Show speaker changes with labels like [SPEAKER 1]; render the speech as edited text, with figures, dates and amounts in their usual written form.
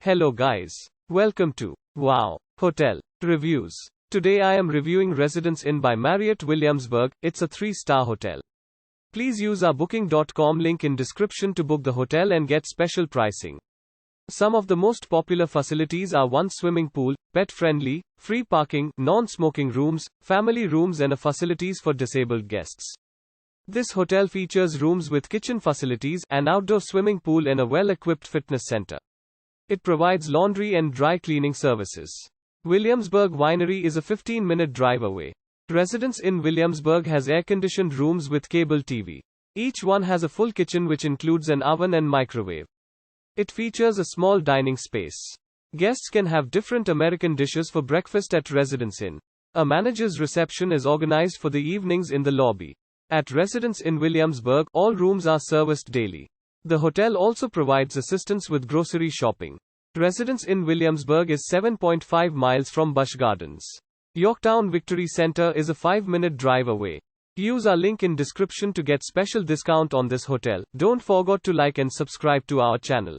[SPEAKER 1] Hello guys. Welcome to Wow Hotel Reviews. Today I am reviewing Residence Inn by Marriott Williamsburg. It's a 3-star hotel. Please use our booking.com link in description to book the hotel and get special pricing. Some of the most popular facilities are one swimming pool, pet-friendly, free parking, non-smoking rooms, family rooms and a facilities for disabled guests. This hotel features rooms with kitchen facilities, an outdoor swimming pool and a well-equipped fitness center. It provides laundry and dry cleaning services. Williamsburg Winery is a 15-minute drive away. Residence Inn Williamsburg has air-conditioned rooms with cable TV. Each one has a full kitchen which includes an oven and microwave. It features a small dining space. Guests can have different American dishes for breakfast at Residence Inn. A manager's reception is organized for the evenings in the lobby. At Residence Inn Williamsburg, all rooms are serviced daily. The hotel also provides assistance with grocery shopping. Residence Inn Williamsburg is 7.5 miles from Busch Gardens. Yorktown Victory Center is a 5-minute drive away. Use our link in description to get special discount on this hotel. Don't forget to like and subscribe to our channel.